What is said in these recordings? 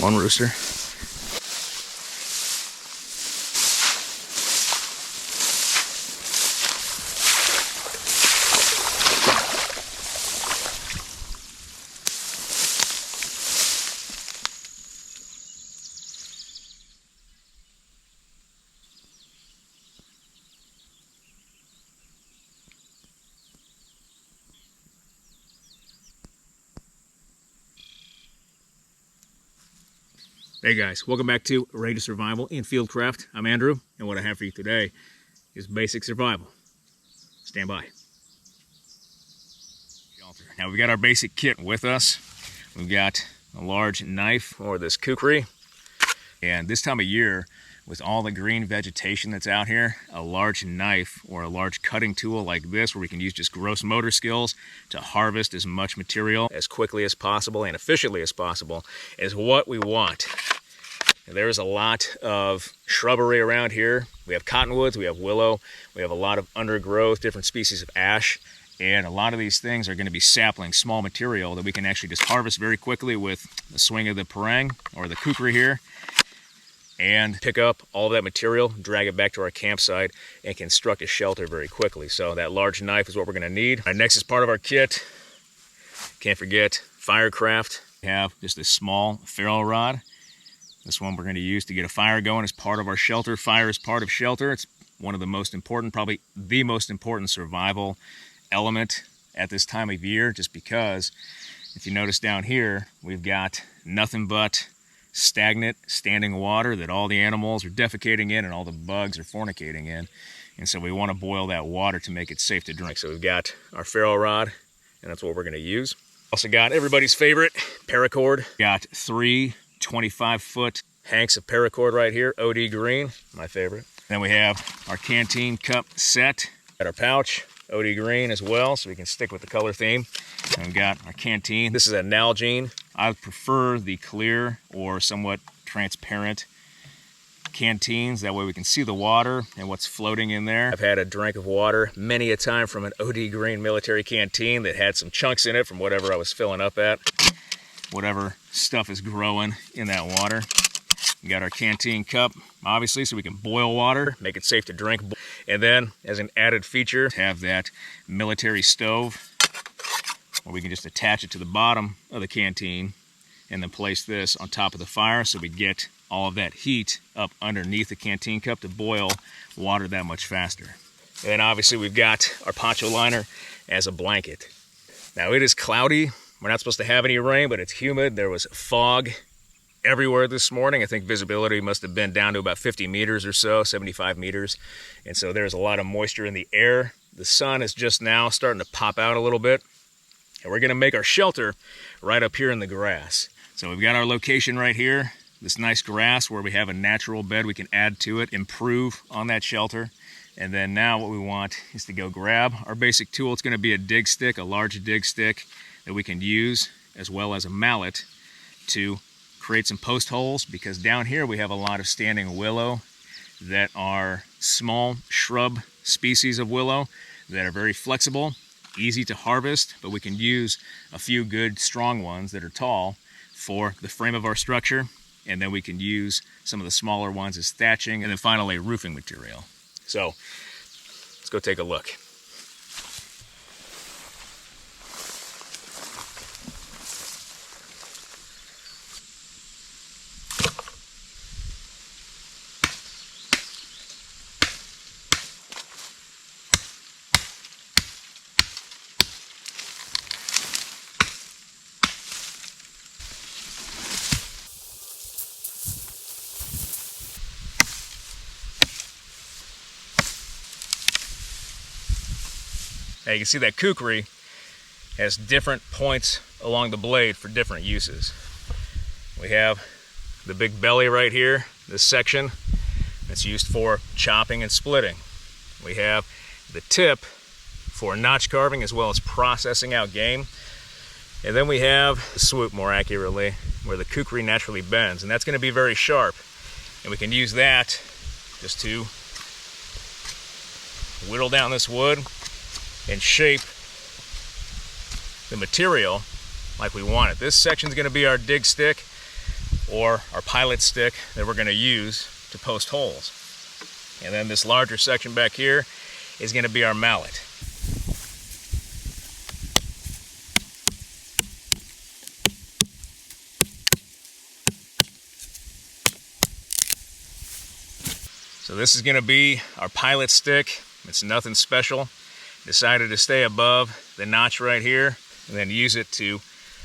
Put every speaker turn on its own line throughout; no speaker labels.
One rooster. Hey guys, welcome back to Ready to Survival in Fieldcraft. I'm Andrew, and what I have for you today is basic survival. Stand by. Now we've got our basic kit with us. We've got a large knife, or this kukri, and this time of year, with all the green vegetation that's out here, a large knife or a large cutting tool like this, where we can use just gross motor skills to harvest as much material as quickly as possible and efficiently as possible, is what we want. There's a lot of shrubbery around here. We have cottonwoods, we have willow, we have a lot of undergrowth, different species of ash, and a lot of these things are going to be saplings, small material that we can actually just harvest very quickly with the swing of the parang or the kukri here, and pick up all of that material, drag it back to our campsite, and construct a shelter very quickly. So that large knife is what we're going to need. Next is part of our kit. Can't forget firecraft. We have just this small ferro rod. This one we're going to use to get a fire going as part of our shelter. Fire is part of shelter. It's one of the most important, probably the most important survival element at this time of year, just because if you notice down here, we've got nothing but stagnant, standing water that all the animals are defecating in and all the bugs are fornicating in. And so we want to boil that water to make it safe to drink. So we've got our ferro rod, and that's what we're going to use. Also got everybody's favorite paracord. Got 3 25-foot hanks of paracord right here, OD green, my favorite. Then we have our canteen cup set. Got our pouch, OD green as well, so we can stick with the color theme. And we've got our canteen. This is a Nalgene. I prefer the clear or somewhat transparent canteens. That way we can see the water and what's floating in there. I've had a drink of water many a time from an OD green military canteen that had some chunks in it from whatever I was filling up at. Whatever stuff is growing in that water. We got our canteen cup, obviously, so we can boil water, make it safe to drink. And then, as an added feature, have that military stove, where we can just attach it to the bottom of the canteen and then place this on top of the fire so we get all of that heat up underneath the canteen cup to boil water that much faster. And then obviously we've got our poncho liner as a blanket. Now it is cloudy. We're not supposed to have any rain, but it's humid. There was fog everywhere this morning. I think visibility must have been down to about 50 meters or so, 75 meters. And so there's a lot of moisture in the air. The sun is just now starting to pop out a little bit. And we're gonna make our shelter right up here in the grass. So we've got our location right here, this nice grass where we have a natural bed we can add to it, improve on that shelter. And then now what we want is to go grab our basic tool. It's gonna be a dig stick, a large dig stick that we can use, as well as a mallet, to create some post holes, because down here we have a lot of standing willow that are small shrub species of willow that are very flexible, easy to harvest, but we can use a few good strong ones that are tall for the frame of our structure, and then we can use some of the smaller ones as thatching, and then finally roofing material. So let's go take a look. Now you can see that kukri has different points along the blade for different uses. We have the big belly right here, this section, that's used for chopping and splitting. We have the tip for notch carving as well as processing out game. And then we have the swoop, more accurately, where the kukri naturally bends, and that's going to be very sharp. And we can use that just to whittle down this wood and shape the material like we want it. This section is going to be our dig stick. or our pilot stick that we're going to use to post holes. And then this larger section back here is going to be our mallet. So this is going to be our pilot stick. It's nothing special. Decided to stay above the notch right here and then use it to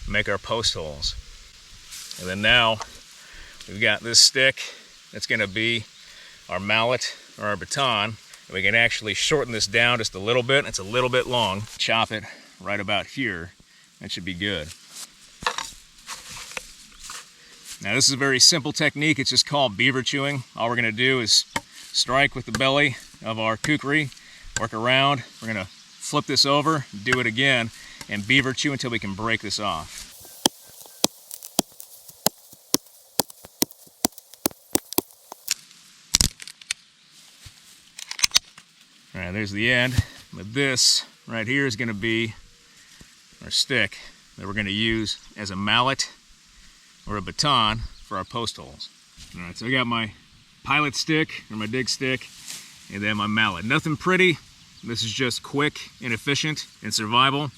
make our post holes. And then now we've got this stick that's going to be our mallet or our baton. And we can actually shorten this down just a little bit. It's a little bit long. Chop it right about here. That should be good. Now this is a very simple technique. It's just called beaver chewing. All we're going to do is strike with the belly of our kukri, work around. We're going to flip this over, do it again, and beaver chew until we can break this off. All right, there's the end. But this right here is going to be our stick that we're going to use as a mallet or a baton for our post holes. All right, so I got my pilot stick or my dig stick and then my mallet. Nothing pretty. This is just quick and efficient and survival.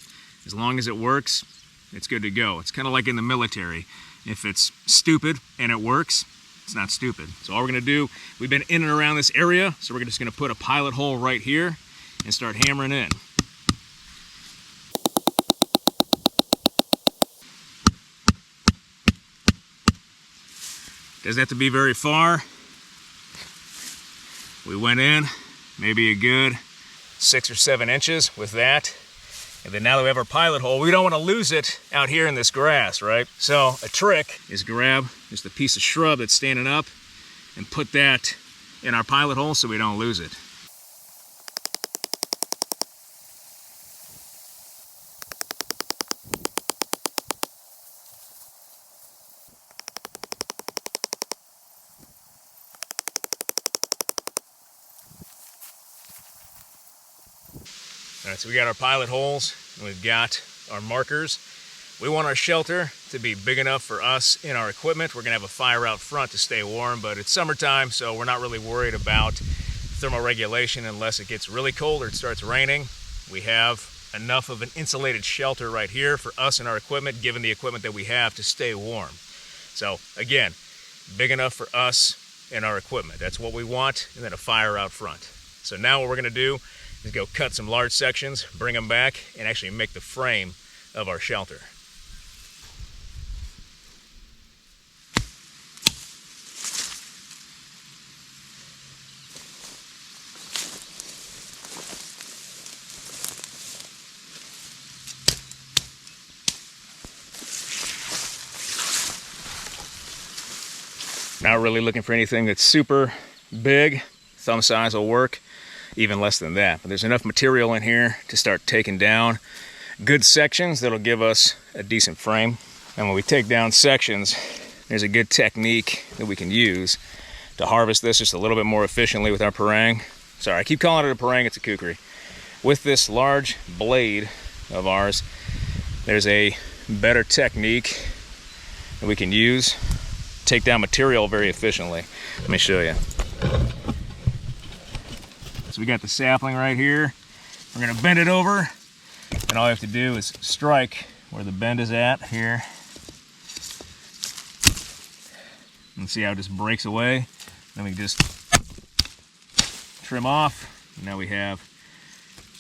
As long as it works, it's good to go. It's kind of like in the military. If it's stupid and it works, it's not stupid. So all we're going to do, we've been in and around this area, so we're just going to put a pilot hole right here and start hammering in. Doesn't have to be very far. We went in maybe a good 6 or 7 inches with that. And then now that we have our pilot hole, we don't want to lose it out here in this grass, right? So a trick is grab just a piece of shrub that's standing up and put that in our pilot hole so we don't lose it. All right, so we got our pilot holes and we've got our markers. We want our shelter to be big enough for us and our equipment. We're gonna have a fire out front to stay warm, but it's summertime, so we're not really worried about thermoregulation unless it gets really cold or it starts raining. We have enough of an insulated shelter right here for us and our equipment, given the equipment that we have, to stay warm. So again, big enough for us and our equipment. That's what we want, and then a fire out front. So now what we're gonna do is go cut some large sections, bring them back, and actually make the frame of our shelter. Not really looking for anything that's super big. Thumb size will work. Even less than that, but there's enough material in here to start taking down good sections that'll give us a decent frame. And when we take down sections, there's a good technique that we can use to harvest this just a little bit more efficiently with our parang. Sorry, I keep calling it a parang, it's a kukri. With this large blade of ours, there's a better technique that we can use to take down material very efficiently. Let me show you. So we got the sapling right here. We're gonna bend it over, and all you have to do is strike where the bend is at here. And see how it just breaks away. Then we just trim off. And now we have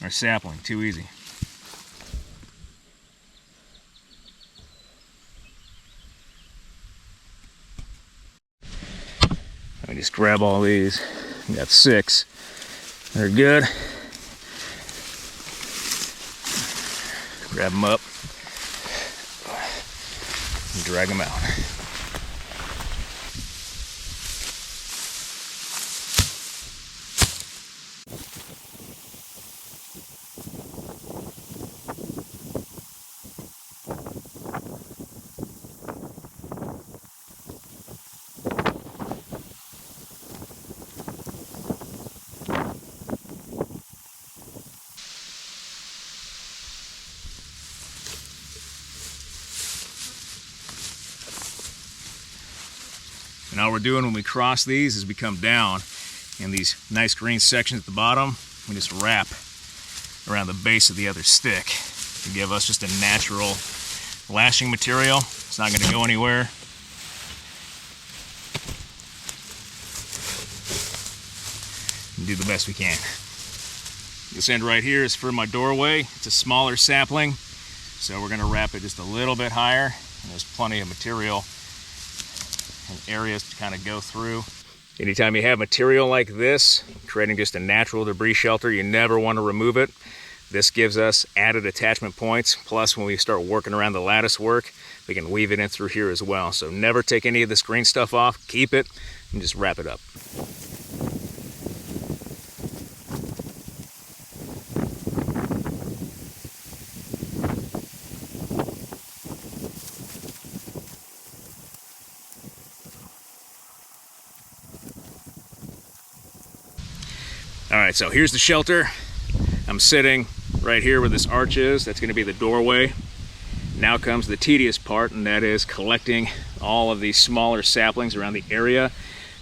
our sapling, too easy. Let me just grab all these. We got 6. They're good. Grab them up and drag them out. all we're doing when we cross these is we come down in these nice green sections at the bottom. We just wrap around the base of the other stick to give us just a natural lashing material. It's not going to go anywhere. And do the best we can. This end right here is for my doorway. It's a smaller sapling, so we're going to wrap it just a little bit higher. And there's plenty of material and areas to kind of go through. Anytime you have material like this, creating just a natural debris shelter, you never want to remove it. This gives us added attachment points. Plus, when we start working around the lattice work, we can weave it in through here as well. So never take any of this green stuff off, keep it, and just wrap it up. All right, so here's the shelter. I'm sitting right here where this arch is. That's gonna be the doorway. Now comes the tedious part, and that is collecting all of these smaller saplings around the area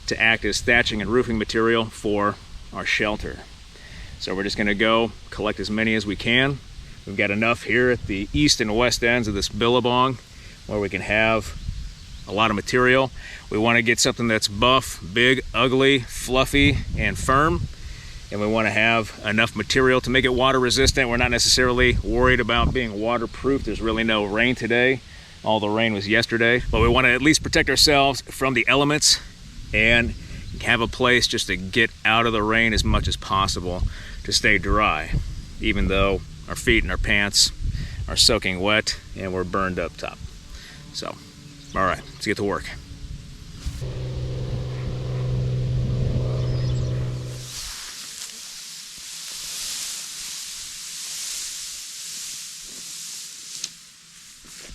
to act as thatching and roofing material for our shelter. So we're just gonna go collect as many as we can. We've got enough here at the east and west ends of this billabong where we can have a lot of material. We wanna get something that's buff, big, ugly, fluffy, and firm. And we want to have enough material to make it water resistant. We're not necessarily worried about being waterproof. There's really no rain today. All the rain was yesterday. But we want to at least protect ourselves from the elements and have a place just to get out of the rain as much as possible to stay dry, even though our feet and our pants are soaking wet and we're burned up top. So, all right, let's get to work.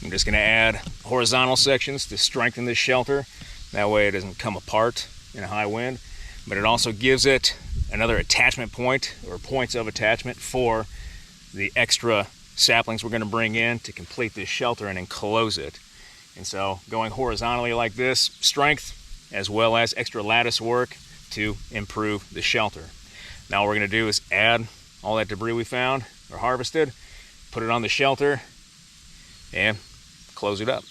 I'm just going to add horizontal sections to strengthen this shelter. That way it doesn't come apart in a high wind. But it also gives it another attachment point, or points of attachment, for the extra saplings we're going to bring in to complete this shelter and enclose it. And so going horizontally like this, strength as well as extra lattice work to improve the shelter. Now what we're going to do is add all that debris we found or harvested, put it on the shelter, and close it up.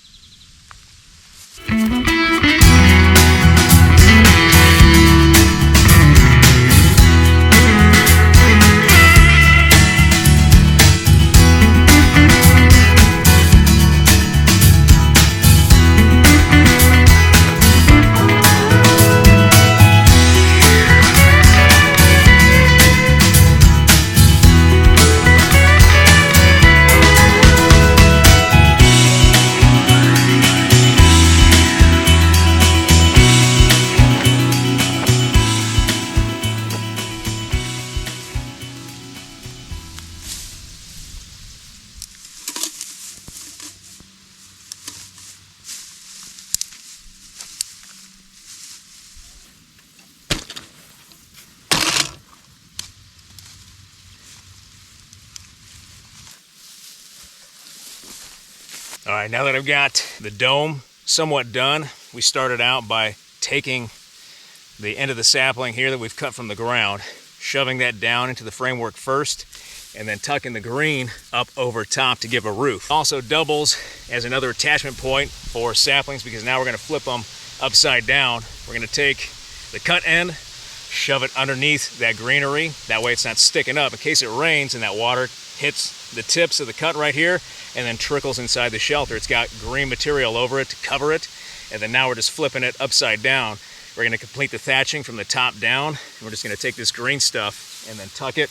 All right, now that I've got the dome somewhat done, we started out by taking the end of the sapling here that we've cut from the ground, shoving that down into the framework first, and then tucking the green up over top to give a roof. Also doubles as another attachment point for saplings, because now we're going to flip them upside down. We're going to take the cut end, shove it underneath that greenery. That way it's not sticking up in case it rains and that water hits the tips of the cut right here and then trickles inside the shelter. It's got green material over it to cover it. And then now we're just flipping it upside down. We're going to complete the thatching from the top down. And we're just going to take this green stuff and then tuck it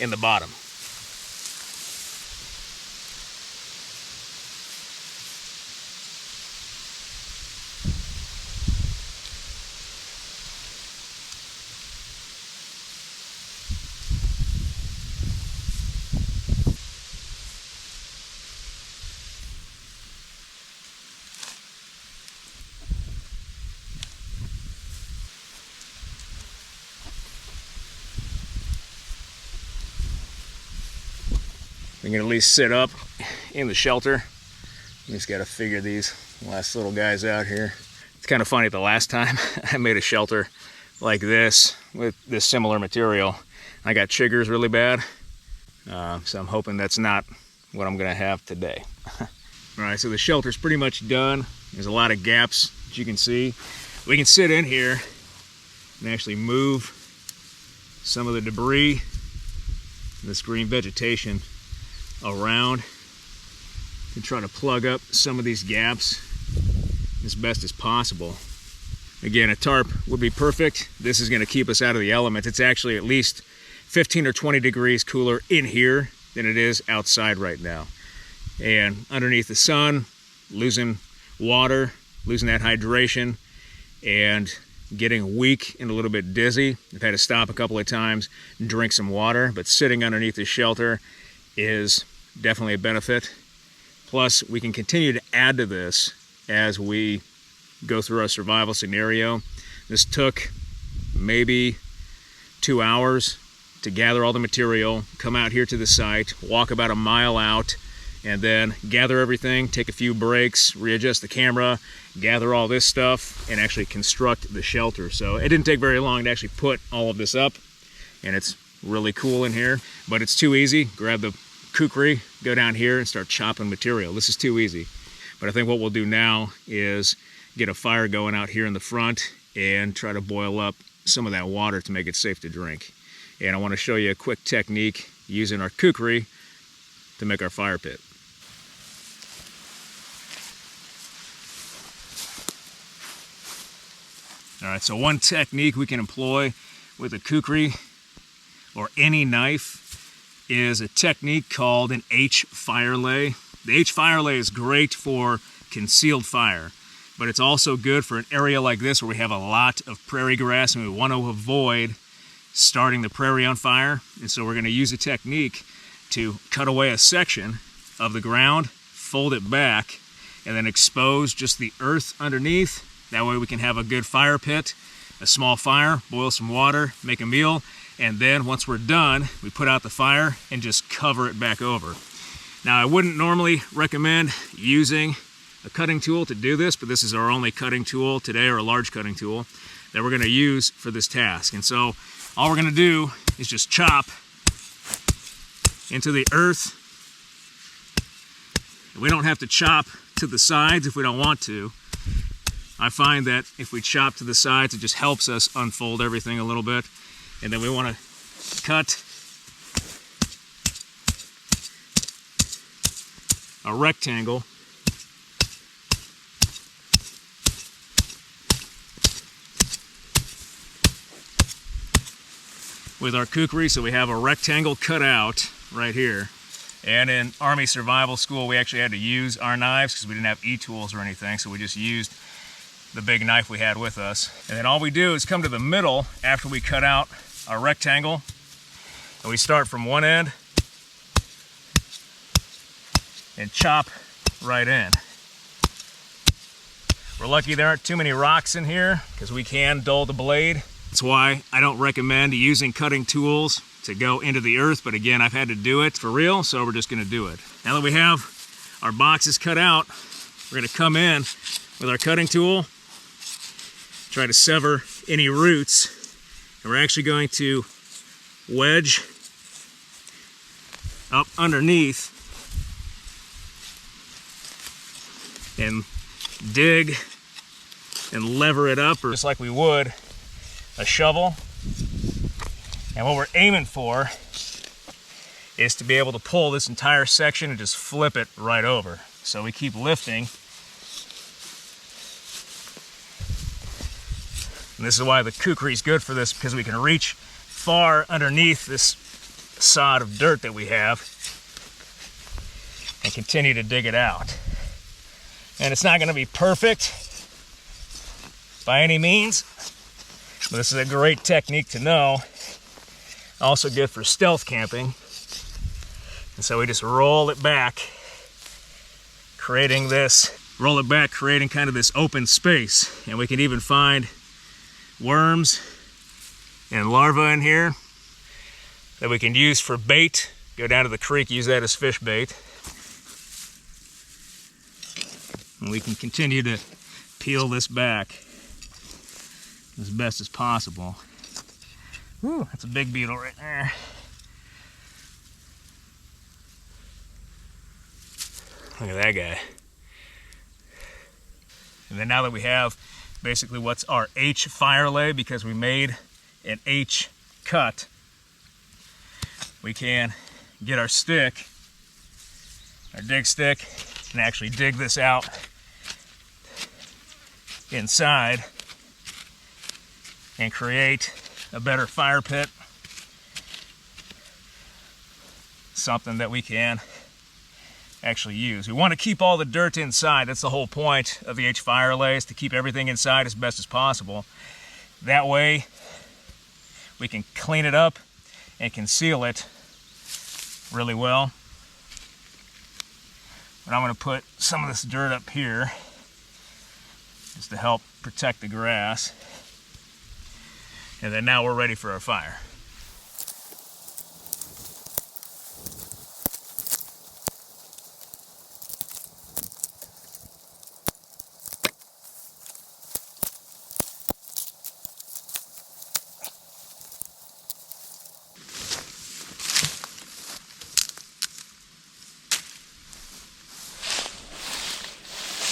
in the bottom. We can at least sit up in the shelter. You just got to figure these last little guys out here. It's kind of funny, the last time I made a shelter like this with this similar material, I got chiggers really bad. So I'm hoping that's not what I'm gonna have today. All right, so the shelter's pretty much done. There's a lot of gaps, as you can see. We can sit in here and actually move some of the debris, this green vegetation, around to try to plug up some of these gaps as best as possible. Again, a tarp would be perfect. This is gonna keep us out of the elements. It's actually at least 15 or 20 degrees cooler in here than it is outside right now. And underneath the sun, losing water, losing that hydration, and getting weak and a little bit dizzy. I've had to stop a couple of times and drink some water, but sitting underneath the shelter is definitely a benefit. Plus, we can continue to add to this as we go through our survival scenario. This took maybe 2 hours to gather all the material, come out here to the site, walk about a mile out, and then gather everything, take a few breaks, readjust the camera, gather all this stuff, and actually construct the shelter. So it didn't take very long to actually put all of this up, and it's really cool in here, but it's too easy. Grab the kukri, go down here and start chopping material. This is too easy. But I think what we'll do now is get a fire going out here in the front and try to boil up some of that water to make it safe to drink. And I want to show you a quick technique using our kukri to make our fire pit. All right, so one technique we can employ with a kukri or any knife is a technique called an H fire lay. The H fire lay is great for concealed fire, but it's also good for an area like this where we have a lot of prairie grass and we want to avoid starting the prairie on fire. And so we're going to use a technique to cut away a section of the ground, fold it back, and then expose just the earth underneath. That way we can have a good fire pit, a small fire, boil some water, make a meal, and then once we're done, we put out the fire and just cover it back over. Now, I wouldn't normally recommend using a cutting tool to do this, but this is our only cutting tool today, or a large cutting tool, that we're going to use for this task. And so all we're going to do is just chop into the earth. We don't have to chop to the sides if we don't want to. I find that if we chop to the sides, it just helps us unfold everything a little bit. And then we want to cut a rectangle with our kukri, so we have a rectangle cut out right here. And in Army Survival School, we actually had to use our knives because we didn't have e-tools or anything, so we just used the big knife we had with us. And then all we do is come to the middle after we cut out our rectangle, and we start from one end and chop right in. We're lucky there aren't too many rocks in here because we can dull the blade. That's why I don't recommend using cutting tools to go into the earth, but again, I've had to do it for real, so we're just gonna do it. Now that we have our boxes cut out, we're gonna come in with our cutting tool, try to sever any roots, and we're actually going to wedge up underneath and dig and lever it up, or just like we would a shovel. And what we're aiming for is to be able to pull this entire section and just flip it right over. So we keep lifting. And this is why the kukri is good for this, because we can reach far underneath this sod of dirt that we have and continue to dig it out. And it's not going to be perfect by any means, but this is a great technique to know. Also good for stealth camping. And so we just roll it back, creating kind of this open space. And we can even find worms and larvae in here that we can use for bait. Go down to the creek, use that as fish bait. And we can continue to peel this back as best as possible. Ooh, that's a big beetle right there. Look at that guy. And then now that we have basically what's our H fire lay, because we made an H cut, we can get our stick, our dig stick, and actually dig this out inside and create a better fire pit. Something that we can actually use. We want to keep all the dirt inside. That's the whole point of the H fire lay, is to keep everything inside as best as possible. That way we can clean it up and conceal it really well. But I'm going to put some of this dirt up here just to help protect the grass. And then now we're ready for our fire.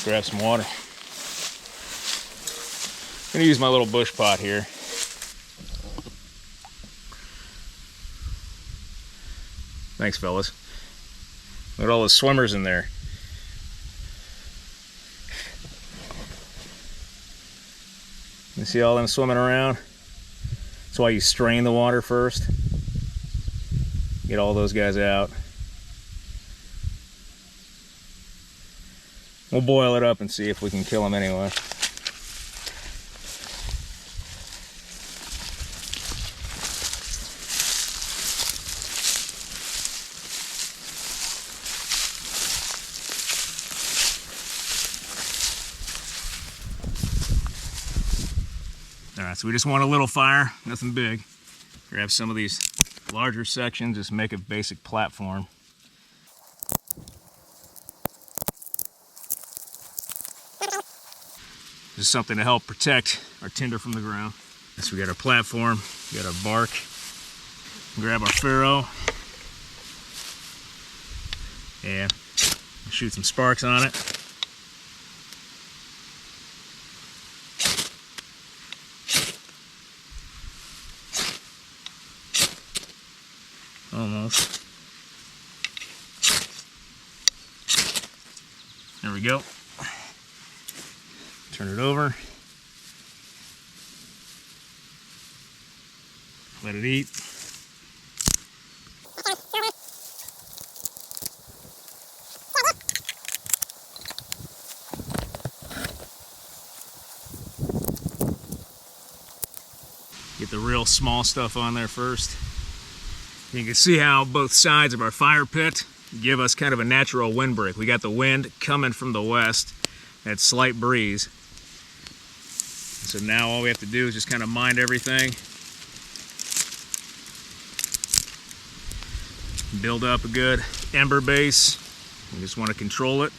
Grab some water. I'm gonna use my little bush pot here. Thanks, fellas. Look at all those swimmers in there. You see all them swimming around? That's why you strain the water first. Get all those guys out. We'll boil it up and see if we can kill them anyway. Alright, so we just want a little fire, nothing big. Grab some of these larger sections, just make a basic platform. This is something to help protect our tinder from the ground. So we got our platform, we got our bark. Grab our Faro and shoot some sparks on it. Almost. There we go. Turn it over. Let it eat. Get the real small stuff on there first. You can see how both sides of our fire pit give us kind of a natural windbreak. We got the wind coming from the west, that slight breeze. So now all we have to do is just kind of mind everything. Build up a good ember base. You just want to control it.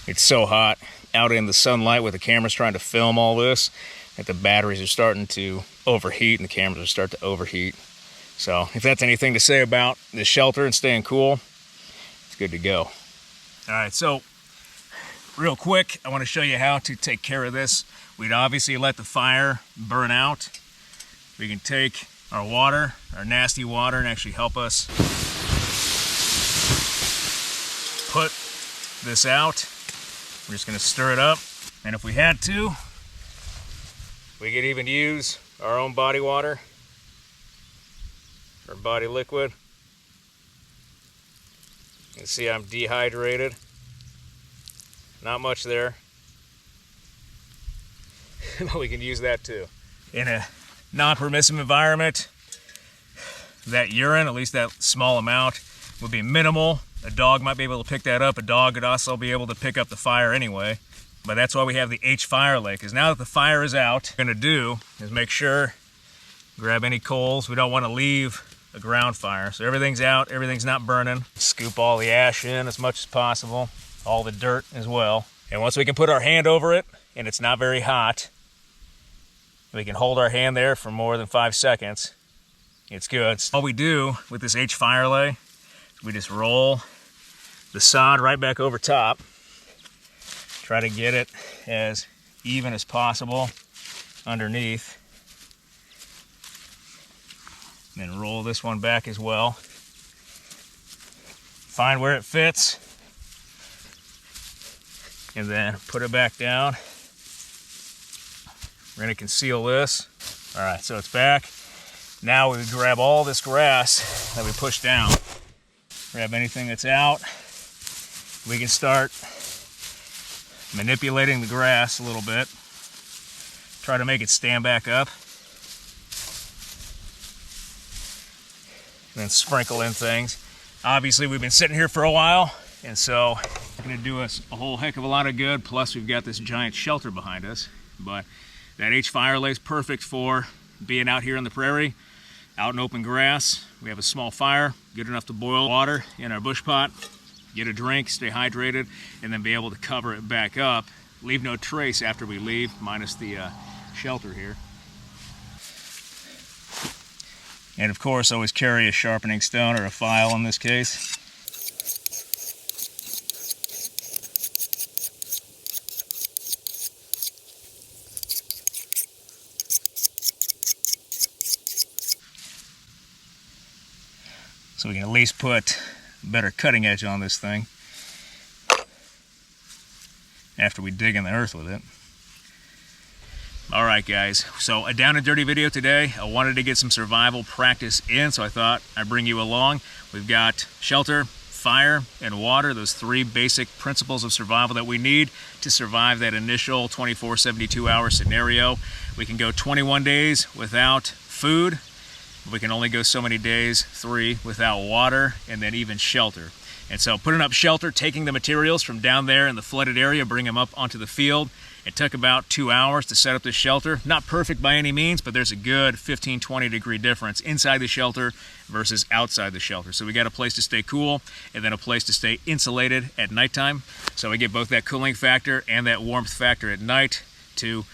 It's so hot out in the sunlight with the cameras trying to film all this that the batteries are starting to overheat and the cameras are starting to overheat. So if that's anything to say about the shelter and staying cool, it's good to go. All right, so real quick, I want to show you how to take care of this. We'd obviously let the fire burn out. We can take our water, our nasty water, and actually help us put this out. We're just going to stir it up, and if we had to, we could even use our own body water, or body liquid. You can see I'm dehydrated. Not much there. But we can use that too. In a non-permissive environment, that urine, at least that small amount, would be minimal. A dog might be able to pick that up. A dog could also be able to pick up the fire anyway. But that's why we have the H fire lay, because now that the fire is out, what we're gonna do is make sure, grab any coals. We don't want to leave a ground fire. So everything's out, everything's not burning. Scoop all the ash in as much as possible, all the dirt as well. And once we can put our hand over it, and it's not very hot, we can hold our hand there for more than 5 seconds. It's good. So all we do with this H fire lay, we just roll the sod right back over top. Try to get it as even as possible underneath. And then roll this one back as well. Find where it fits. And then put it back down. We're gonna conceal this. All right, so it's back. Now we grab all this grass that we pushed down. Grab anything that's out. We can start manipulating the grass a little bit. Try to make it stand back up. And then sprinkle in things. Obviously we've been sitting here for a while, and so it's gonna do us a whole heck of a lot of good. Plus we've got this giant shelter behind us. But that H fire lay is perfect for being out here on the prairie, out in open grass. We have a small fire, good enough to boil water in our bush pot, get a drink, stay hydrated, and then be able to cover it back up. Leave no trace after we leave, minus the shelter here. And of course, always carry a sharpening stone or a file in this case. So we can at least put a better cutting edge on this thing after we dig in the earth with it. All right, guys, so a down and dirty video today. I wanted to get some survival practice in, so I thought I'd bring you along. We've got shelter, fire, and water, those 3 basic principles of survival that we need to survive that initial 24, 72-hour scenario. We can go 21 days without food. We can only go so many days, 3, without water, and then even shelter. And so putting up shelter, taking the materials from down there in the flooded area, bring them up onto the field. It took about 2 hours to set up this shelter. Not perfect by any means, but there's a good 15, 20 degree difference inside the shelter versus outside the shelter. So we got a place to stay cool, and then a place to stay insulated at nighttime. So we get both that cooling factor and that warmth factor at night to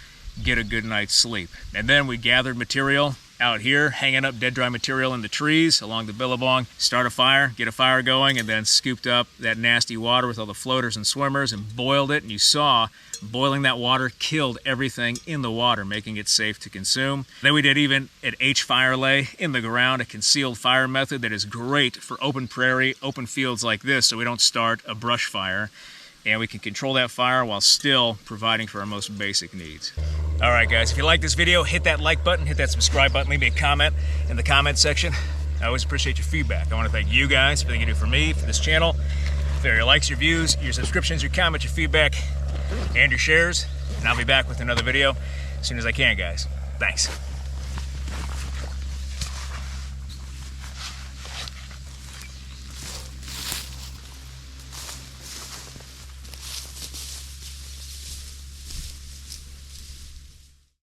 get a good night's sleep. And then we gathered material out here, hanging up dead dry material in the trees along the billabong, start a fire, get a fire going, and then scooped up that nasty water with all the floaters and swimmers and boiled it. And you saw boiling that water killed everything in the water, making it safe to consume. Then we did even an H fire lay in the ground, a concealed fire method that is great for open prairie, open fields like this, so we don't start a brush fire. And we can control that fire while still providing for our most basic needs. All right, guys, if you like this video, hit that like button, hit that subscribe button, leave me a comment in the comment section. I always appreciate your feedback. I want to thank you guys for everything you do for me, for this channel, for your likes, your views, your subscriptions, your comments, your feedback, and your shares. And I'll be back with another video as soon as I can, guys. Thanks.